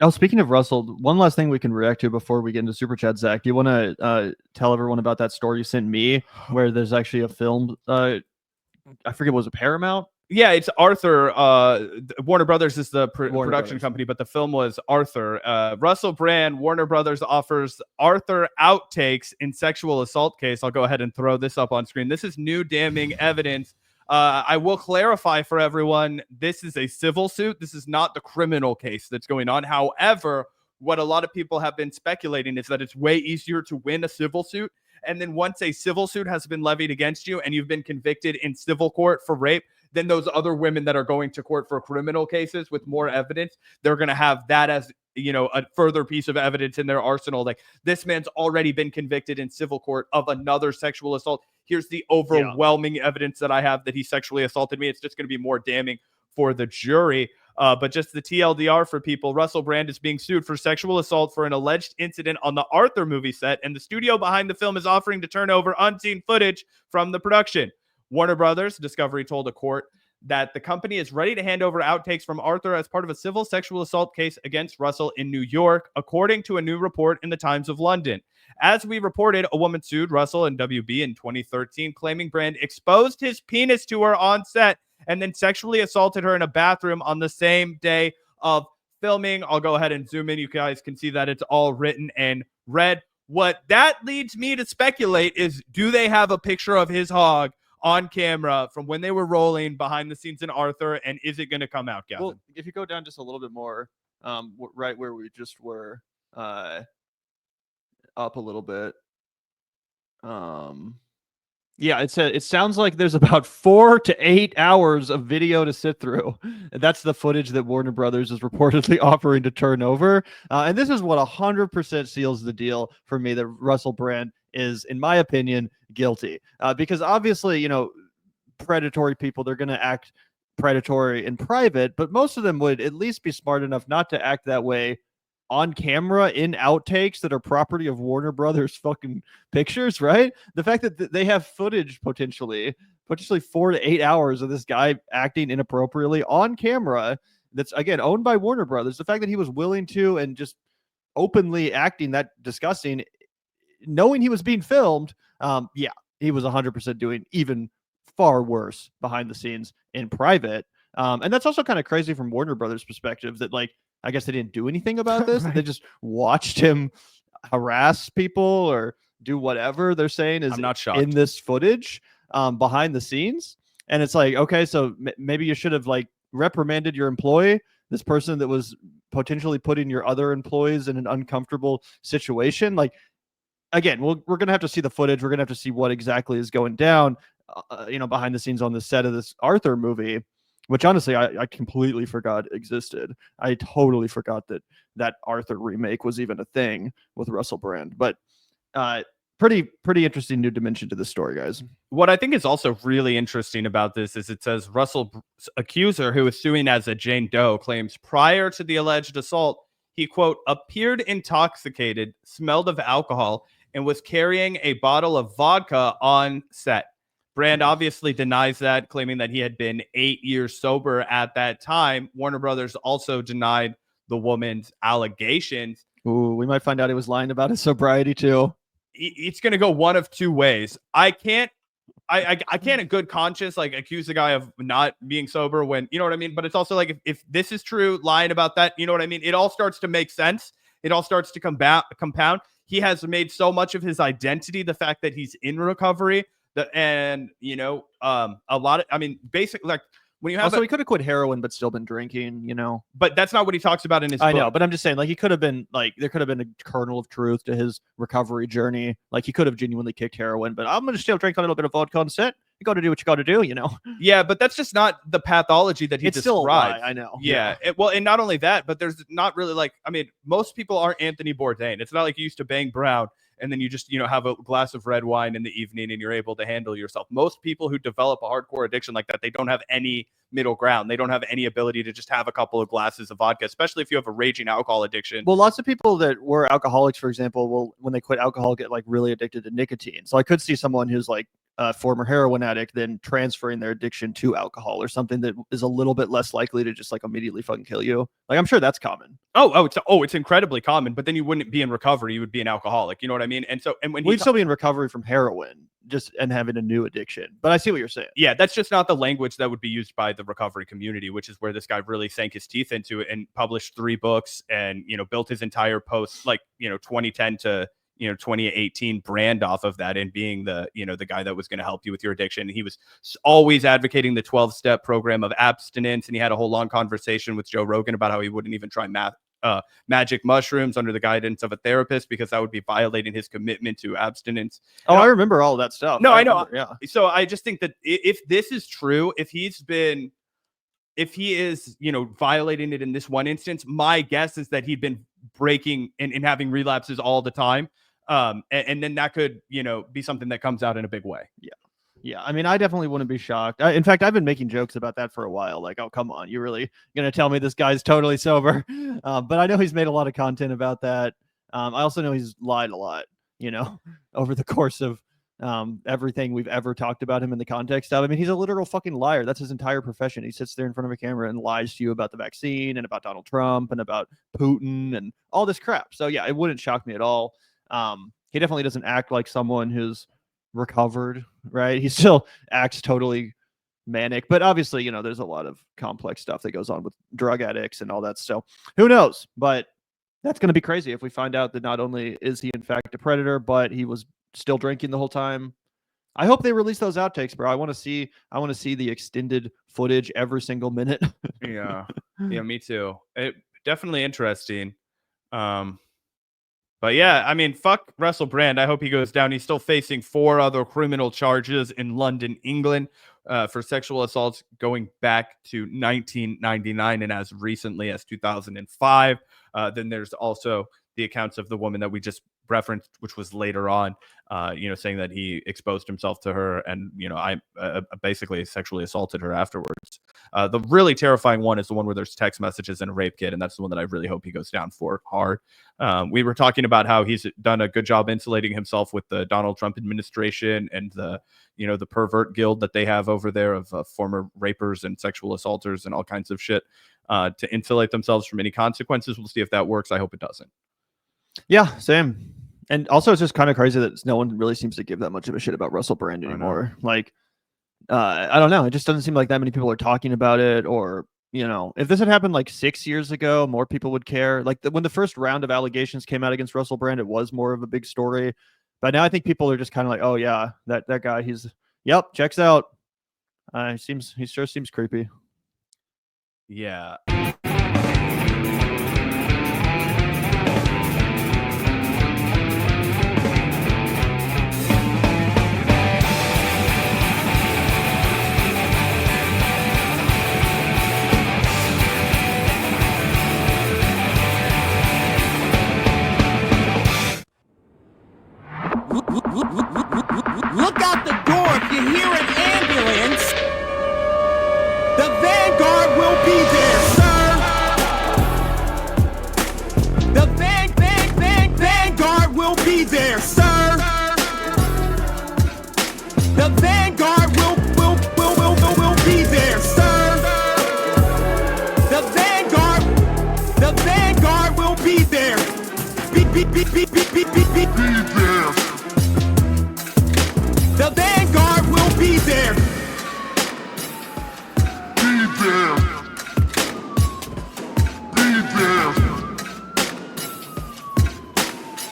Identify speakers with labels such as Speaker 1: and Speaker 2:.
Speaker 1: Oh, speaking of Russell, one last thing we can react to before we get into Super Chat, Zach. Do you want to tell everyone about that story you sent me where there's actually a film, I forget, was it Paramount?
Speaker 2: Yeah, it's Arthur. Warner Brothers is the production
Speaker 1: Brothers.
Speaker 2: company, but the film was Arthur. Russell Brand, Warner Brothers offers Arthur outtakes in sexual assault case. I'll go ahead and throw this up on screen. This is new damning evidence. I will clarify for everyone, this is a civil suit. This is not the criminal case that's going on. However, what a lot of people have been speculating is that it's way easier to win a civil suit. And then once a civil suit has been levied against you and you've been convicted in civil court for rape, then those other women that are going to court for criminal cases with more evidence, they're going to have that as, a further piece of evidence in their arsenal. Like, this man's already been convicted in civil court of another sexual assault. Here's the overwhelming evidence that I have that he sexually assaulted me. It's just going to be more damning for the jury. But just the TLDR for people, Russell Brand is being sued for sexual assault for an alleged incident on the Arthur movie set, and the studio behind the film is offering to turn over unseen footage from the production. Warner Brothers Discovery told a court that the company is ready to hand over outtakes from Arthur as part of a civil sexual assault case against Russell in New York, according to a new report in the Times of London. As we reported, a woman sued Russell and WB in 2013, claiming Brand exposed his penis to her on set and then sexually assaulted her in a bathroom on the same day of filming. I'll go ahead and zoom in. You guys can see that it's all written and read. What that leads me to speculate is, do they have a picture of his hog on camera from when they were rolling behind the scenes in Arthur, and is it going to come out, Gavin?
Speaker 1: Well, if you go down just a little bit more, right where we just were, up a little bit. Yeah, it sounds like there's about 4 to 8 hours of video to sit through. That's the footage that Warner Brothers is reportedly offering to turn over. And this is what 100% seals the deal for me that Russell Brand is, in my opinion, guilty. Because obviously, predatory people, they're going to act predatory in private, but most of them would at least be smart enough not to act that way on camera in outtakes that are property of Warner Brothers fucking pictures, right? The fact that they have footage potentially 4 to 8 hours of this guy acting inappropriately on camera that's, again, owned by Warner Brothers. The fact that he was willing to and just openly acting that disgusting, knowing he was being filmed, he was 100% doing even far worse behind the scenes in private. And that's also kind of crazy from Warner Brothers' perspective that, like, I guess they didn't do anything about this. Right. They just watched him harass people or do whatever they're saying is
Speaker 2: I'm not shocked.
Speaker 1: In this footage behind the scenes. And it's like, okay, so maybe you should have reprimanded your employee, this person that was potentially putting your other employees in an uncomfortable situation. Like, again, we're going to have to see the footage. We're going to have to see what exactly is going down, behind the scenes on the set of this Arthur movie, which honestly, I completely forgot existed. I totally forgot that Arthur remake was even a thing with Russell Brand. But pretty interesting new dimension to this story, guys.
Speaker 2: What I think is also really interesting about this is it says Russell's accuser, who is suing as a Jane Doe, claims prior to the alleged assault, he, quote, appeared intoxicated, smelled of alcohol, and was carrying a bottle of vodka on set. Brand obviously denies that, claiming that he had been 8 years sober at that time. Warner Brothers also denied the woman's allegations.
Speaker 1: Ooh, we might find out he was lying about his sobriety too.
Speaker 2: It's going to go one of two ways. I can't in good conscience accuse the guy of not being sober when, you know what I mean? But it's also like, if this is true, lying about that, you know what I mean? It all starts to make sense. It all starts to compound. He has made so much of his identity the fact that he's in recovery. A lot of, basically, when you have,
Speaker 1: also, he could have quit heroin but still been drinking,
Speaker 2: but that's not what he talks about in his book.
Speaker 1: I know, but I'm just saying, he could have been there could have been a kernel of truth to his recovery journey. He could have genuinely kicked heroin, but I'm gonna still drink a little bit of vodka on set. You got to do what you got to do,
Speaker 2: Yeah, but that's just not the pathology that he
Speaker 1: it's
Speaker 2: describes.
Speaker 1: Still a lie, I know.
Speaker 2: Yeah. And not only that, but there's not really most people aren't Anthony Bourdain. It's not like you used to bang Brown and then you just, have a glass of red wine in the evening and you're able to handle yourself. Most people who develop a hardcore addiction like that, they don't have any middle ground. They don't have any ability to just have a couple of glasses of vodka, especially if you have a raging alcohol addiction.
Speaker 1: Well, lots of people that were alcoholics, for example, will, when they quit alcohol, get really addicted to nicotine. So I could see someone who's a former heroin addict than transferring their addiction to alcohol or something that is a little bit less likely to just like immediately fucking kill you. Like, I'm sure that's common.
Speaker 2: It's incredibly common, but then you wouldn't be in recovery. You would be an alcoholic. You know what I mean? And so, and when
Speaker 1: we'd still be in recovery from heroin and having a new addiction. But I see what you're saying.
Speaker 2: Yeah, that's just not the language that would be used by the recovery community, which is where this guy really sank his teeth into it and published 3 books and, built his entire post, 2010 to, 2018 brand off of that, and being the guy that was going to help you with your addiction. He was always advocating the 12-step program of abstinence. And he had a whole long conversation with Joe Rogan about how he wouldn't even try magic mushrooms under the guidance of a therapist because that would be violating his commitment to abstinence.
Speaker 1: I remember all of that stuff.
Speaker 2: No, I know.
Speaker 1: Yeah.
Speaker 2: So I just think that if this is true, if he is, violating it in this one instance, my guess is that he'd been breaking and having relapses all the time. And then that could, be something that comes out in a big way.
Speaker 1: Yeah. Yeah. I mean, I definitely wouldn't be shocked. In fact, I've been making jokes about that for a while. Like, oh, come on. You're really going to tell me this guy's totally sober? But I know he's made a lot of content about that. I also know he's lied a lot, over the course of everything we've ever talked about him in the context of. I mean, he's a literal fucking liar. That's his entire profession. He sits there in front of a camera and lies to you about the vaccine and about Donald Trump and about Putin and all this crap. So yeah, it wouldn't shock me at all. He definitely doesn't act like someone who's recovered, right? He still acts totally manic, but obviously, there's a lot of complex stuff that goes on with drug addicts and all that. So who knows? But that's going to be crazy if we find out that not only is he in fact a predator, but he was still drinking the whole time. I hope they release those outtakes, bro. I want to see the extended footage every single minute.
Speaker 2: Yeah, me too. It definitely interesting. But yeah, I mean, fuck Russell Brand. I hope he goes down. He's still facing 4 other criminal charges in London, England, for sexual assaults going back to 1999 and as recently as 2005. Then there's also the accounts of the woman that we just referenced, which was later on, saying that he exposed himself to her and, I basically sexually assaulted her afterwards. The really terrifying one is the one where there's text messages and a rape kit. And that's the one that I really hope he goes down for hard. We were talking about how he's done a good job insulating himself with the Donald Trump administration and the pervert guild that they have over there of former rapers and sexual assaulters and all kinds of shit to insulate themselves from any consequences. We'll see if that works. I hope it doesn't.
Speaker 1: Yeah, same. And also, it's just kind of crazy that no one really seems to give that much of a shit about Russell Brand anymore. Like, I don't know. It just doesn't seem like that many people are talking about it. Or, if this had happened like 6 years ago, more people would care. Like when the first round of allegations came out against Russell Brand, it was more of a big story. But now I think people are just kind of like, oh yeah, that guy, checks out. He sure seems creepy.
Speaker 2: Yeah.
Speaker 3: Look out the door if you hear an ambulance. The Vanguard will be there, sir. The Vanguard will be there, sir. The Vanguard will be there, sir. The Vanguard will be there. Be there. The Vanguard will be there. Be there.